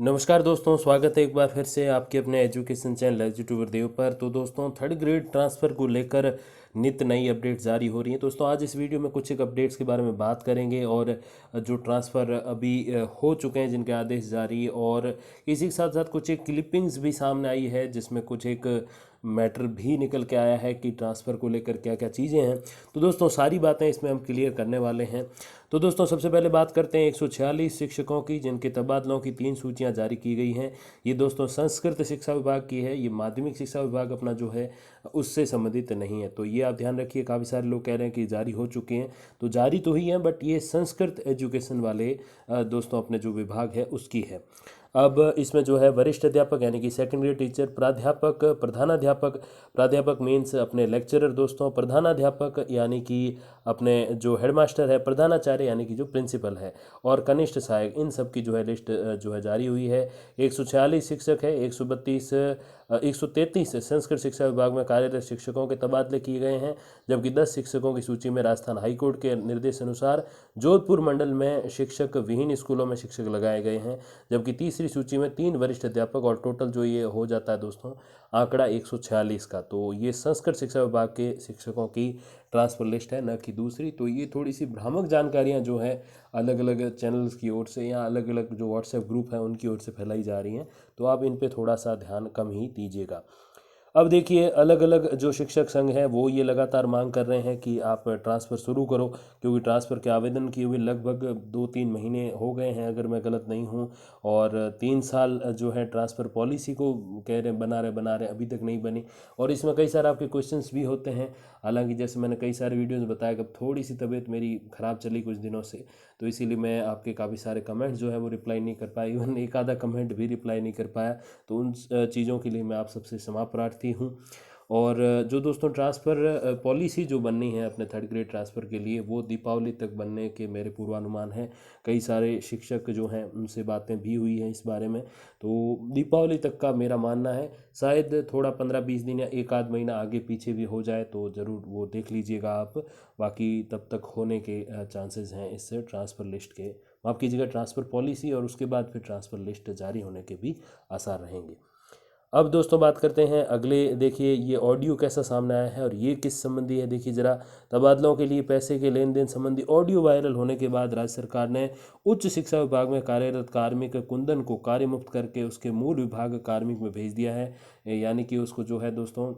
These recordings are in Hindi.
नमस्कार दोस्तों, स्वागत है एक बार फिर से आपके अपने एजुकेशन चैनल एजुट्यूबर देव पर। तो दोस्तों, थर्ड ग्रेड ट्रांसफ़र को लेकर नित नई अपडेट जारी हो रही हैं। दोस्तों, आज इस वीडियो में कुछ एक अपडेट्स के बारे में बात करेंगे और जो ट्रांसफ़र अभी हो चुके हैं, जिनके आदेश जारी, और इसी के साथ साथ कुछ एक क्लिपिंग्स भी सामने आई है जिसमें कुछ एक मैटर भी निकल के आया है कि ट्रांसफ़र को लेकर क्या क्या चीज़ें हैं। तो दोस्तों, सारी बातें इसमें हम क्लियर करने वाले हैं। तो दोस्तों, सबसे पहले बात करते हैं 146 शिक्षकों की, जिनके तबादलों की 3 सूचियां जारी की गई हैं। ये दोस्तों संस्कृत शिक्षा विभाग की है, ये माध्यमिक शिक्षा विभाग अपना जो है उससे संबंधित नहीं है। तो ये आप ध्यान रखिए, काफ़ी सारे लोग कह रहे हैं कि जारी हो चुके हैं, तो जारी तो ही हैं, बट ये संस्कृत एजुकेशन वाले दोस्तों अपने जो विभाग है उसकी है। अब इसमें जो है वरिष्ठ अध्यापक यानी कि सेकेंडरी टीचर, प्राध्यापक, प्रधानाध्यापक, प्राध्यापक मीन्स अपने लेक्चरर दोस्तों, प्रधानाध्यापक यानी कि अपने जो हेडमास्टर है, प्रधानाचार्य यानी कि जो प्रिंसिपल है, और कनिष्ठ सहायक, इन सब की जो है लिस्ट जो है जारी हुई है। 146 शिक्षक है, 133 संस्कृत शिक्षा विभाग में कार्यरत शिक्षकों के तबादले किए गए हैं, जबकि 10 शिक्षकों की सूची में राजस्थान हाईकोर्ट के निर्देश अनुसार जोधपुर मंडल में शिक्षक विहीन स्कूलों में शिक्षक लगाए गए हैं, जबकि तीसरी सूची में 3 वरिष्ठ अध्यापक, और टोटल जो ये हो जाता है दोस्तों आंकड़ा 146 का। तो ये संस्कृत शिक्षा विभाग के शिक्षकों की ट्रांसफर लिस्ट है, न कि दूसरी। तो ये थोड़ी सी भ्रामक जानकारियां जो है अलग अलग चैनल्स की ओर से या अलग अलग जो व्हाट्सएप ग्रुप है उनकी ओर से फैलाई जा रही हैं, तो आप इन पे थोड़ा सा ध्यान कम ही दीजिएगा। अब देखिए, अलग अलग जो शिक्षक संघ हैं वो ये लगातार मांग कर रहे हैं कि आप ट्रांसफ़र शुरू करो, क्योंकि ट्रांसफ़र के आवेदन किए हुए लगभग 2-3 महीने हो गए हैं अगर मैं गलत नहीं हूँ, और 3 साल जो है ट्रांसफ़र पॉलिसी को कह रहे बना रहे अभी तक नहीं बनी। और इसमें कई सारे आपके क्वेश्चंस भी होते हैं। हालांकि जैसे मैंने कई सारे वीडियोज़ बताया कि अब थोड़ी सी तबीयत मेरी ख़राब चली कुछ दिनों से, तो इसीलिए मैं आपके काफ़ी सारे कमेंट्स जो है वो रिप्लाई नहीं कर पाया, इवन एक आधा कमेंट भी रिप्लाई नहीं कर पाया। तो उन चीज़ों के लिए मैं आप सबसे क्षमा प्रार्थी हूँ। और जो दोस्तों ट्रांसफ़र पॉलिसी जो बननी है अपने थर्ड ग्रेड ट्रांसफ़र के लिए, वो दीपावली तक बनने के मेरे पूर्वानुमान हैं। कई सारे शिक्षक जो हैं उनसे बातें भी हुई हैं इस बारे में, तो दीपावली तक का मेरा मानना है। शायद थोड़ा 15-20 दिन या एक आध महीना आगे पीछे भी हो जाए तो ज़रूर वो देख लीजिएगा आप। बाकी तब तक होने के चांसेस हैं इस ट्रांसफ़र लिस्ट के, माफ़ कीजिएगा, ट्रांसफ़र पॉलिसी और उसके बाद फिर ट्रांसफ़र लिस्ट जारी होने के भी आसार रहेंगे। अब दोस्तों बात करते हैं अगले। देखिए, ये ऑडियो कैसा सामने आया है और ये किस संबंधी है, देखिए ज़रा। तबादलों के लिए पैसे के लेन देन संबंधी ऑडियो वायरल होने के बाद राज्य सरकार ने उच्च शिक्षा विभाग में कार्यरत कार्मिक कुंदन को कार्य मुक्त करके उसके मूल विभाग कार्मिक में भेज दिया है। यानी कि उसको जो है दोस्तों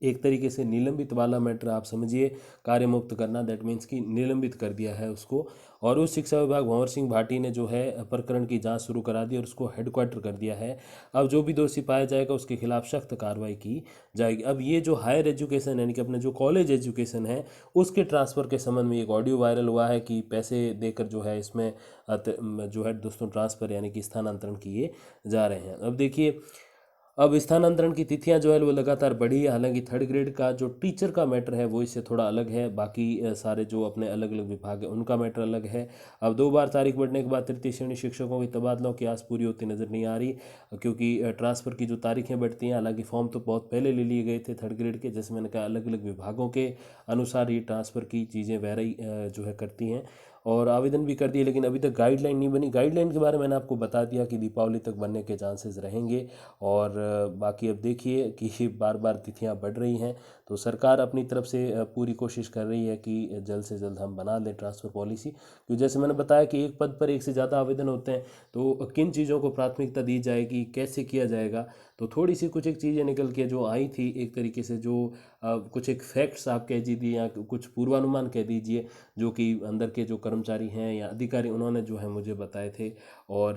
एक तरीके से निलंबित वाला मैटर आप समझिए, कार्य मुक्त करना, दैट मीन्स कि निलंबित कर दिया है उसको। और उस शिक्षा विभाग भंवर सिंह भाटी ने जो है प्रकरण की जांच शुरू करा दी और उसको हेडक्वार्टर कर दिया है। अब जो भी दोषी पाया जाएगा उसके खिलाफ सख्त कार्रवाई की जाएगी। अब ये जो हायर एजुकेशन यानी कि अपने जो कॉलेज एजुकेशन है उसके ट्रांसफ़र के संबंध में एक ऑडियो वायरल हुआ है कि पैसे देकर जो है इसमें जो है दोस्तों ट्रांसफ़र यानी कि स्थानांतरण किए जा रहे हैं। अब देखिए, अब स्थानांतरण की तिथियां जो है वो लगातार बढ़ी है। हालांकि थर्ड ग्रेड का जो टीचर का मैटर है वो इससे थोड़ा अलग है, बाकी सारे जो अपने अलग अलग विभाग है उनका मैटर अलग है। अब 2 बार तारीख बढ़ने के बाद तृतीय श्रेणी शिक्षकों की तबादलों की आस पूरी होती नज़र नहीं आ रही, क्योंकि ट्रांसफ़र की जो तारीखें बढ़ती हैं, हालांकि फॉर्म तो बहुत पहले ले लिए गए थे थर्ड ग्रेड के, जैसे मैंने कहा अलग अलग विभागों के अनुसार ही ट्रांसफ़र की चीज़ें वेरी जो है करती हैं, और आवेदन भी कर दिए, लेकिन अभी तक गाइडलाइन नहीं बनी। गाइडलाइन के बारे में मैंने आपको बता दिया कि दीपावली तक बनने के चांसेस रहेंगे। और बाकी अब देखिए कि बार बार तिथियां बढ़ रही हैं, तो सरकार अपनी तरफ से पूरी कोशिश कर रही है कि जल्द से जल्द हम बना लें ट्रांसफ़र पॉलिसी। क्योंकि जैसे मैंने बताया कि एक पद पर एक से ज़्यादा आवेदन होते हैं, तो किन चीज़ों को प्राथमिकता दी जाएगी, कैसे किया जाएगा, तो थोड़ी सी कुछ एक चीज़ें निकल के जो आई थी एक तरीके से, जो कुछ एक फैक्ट्स आप कह दीजिए या कुछ पूर्वानुमान कह दीजिए, जो कि अंदर के जो कर्मचारी हैं या अधिकारी उन्होंने जो है मुझे बताए थे। और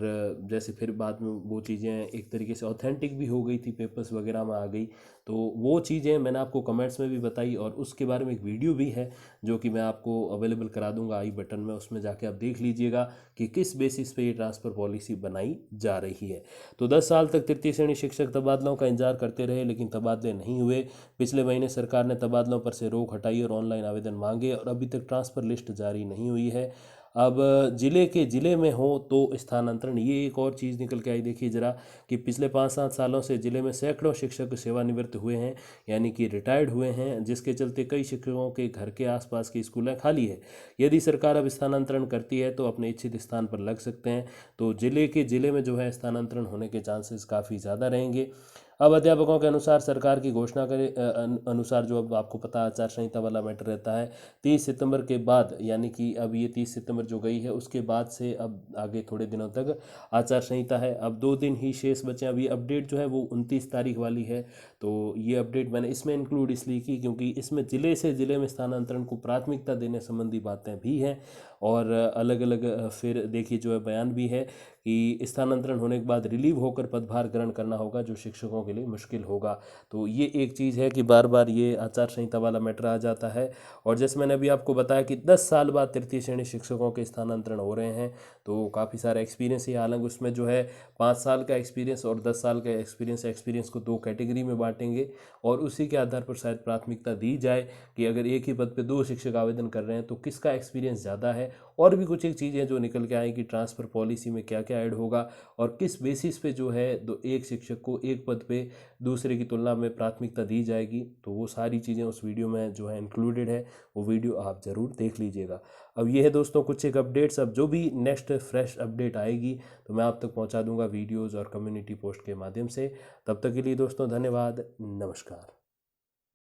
जैसे फिर बाद में वो चीज़ें एक तरीके से ऑथेंटिक भी हो गई थी, पेपर्स वगैरह में आ गई, तो वो चीज़ें मैंने आपको कमेंट्स में भी बताई, और उसके बारे में एक वीडियो भी है जो कि मैं आपको अवेलेबल करा दूंगा आई बटन में, उसमें जाके आप देख लीजिएगा कि किस बेसिस पे ये ट्रांसफ़र पॉलिसी बनाई जा रही है। तो 10 साल तक तृतीय श्रेणी शिक्षक तबादलों का इंतजार करते रहे, लेकिन तबादले नहीं हुए। पिछले महीने सरकार ने तबादलों पर से रोक हटाई और ऑनलाइन आवेदन मांगे, और अभी तक ट्रांसफ़र लिस्ट जारी नहीं हुई है। अब ज़िले में हो तो स्थानांतरण, ये एक और चीज़ निकल के आई। देखिए ज़रा कि पिछले 5-7 सालों से ज़िले में सैकड़ों शिक्षक सेवानिवृत्त हुए हैं, यानी कि रिटायर्ड हुए हैं, जिसके चलते कई शिक्षकों के घर के आसपास की स्कूलें खाली है। यदि सरकार अब स्थानांतरण करती है तो अपने इच्छित स्थान पर लग सकते हैं, तो ज़िले में जो है स्थानांतरण होने के चांसेस काफ़ी ज़्यादा रहेंगे। अब अध्यापकों के अनुसार सरकार की घोषणा के अनुसार, जो अब आपको पता आचार संहिता वाला मैटर रहता है, 30 सितंबर के बाद, यानी कि अब ये 30 सितंबर जो गई है उसके बाद से अब आगे थोड़े दिनों तक आचार संहिता है। अब 2 दिन ही शेष बचे। अभी अपडेट जो है वो 29 तारीख वाली है, तो ये अपडेट मैंने इसमें इंक्लूड इसलिए की क्योंकि इसमें ज़िले से ज़िले में स्थानांतरण को प्राथमिकता देने संबंधी बातें भी हैं, और अलग अलग फिर देखिए जो है बयान भी है कि स्थानांतरण होने के बाद रिलीव होकर पदभार ग्रहण करना होगा, जो शिक्षकों के लिए मुश्किल होगा। तो ये एक चीज़ है कि बार बार ये आचार संहिता वाला मैटर आ जाता है। और जैसे मैंने अभी आपको बताया कि 10 साल बाद तृतीय श्रेणी शिक्षकों के स्थानांतरण हो रहे हैं, तो काफ़ी सारा एक्सपीरियंस है। हालांकि उसमें जो है 5 साल का एक्सपीरियंस और 10 साल का एक्सपीरियंस को 2 कैटेगरी में बांटेंगे, और उसी के आधार पर शायद प्राथमिकता दी जाए कि अगर एक ही पद पे 2 शिक्षक आवेदन कर रहे हैं तो किसका एक्सपीरियंस ज़्यादा है। और भी कुछ एक चीज़ें जो निकल के आएंगी, ट्रांसफ़र पॉलिसी में क्या क्या ऐड होगा, और किस बेसिस पे जो है एक शिक्षक को एक पद पे दूसरे की तुलना में प्राथमिकता दी जाएगी, तो वो सारी चीज़ें उस वीडियो में जो है इंक्लूडेड है। वो वीडियो आप ज़रूर देख लीजिएगा। अब ये है दोस्तों कुछ एक अपडेट्स। अब जो भी नेक्स्ट फ्रेश अपडेट आएगी तो मैं आप तक पहुंचा दूंगा वीडियोस और कम्युनिटी पोस्ट के माध्यम से। तब तक के लिए दोस्तों धन्यवाद, नमस्कार।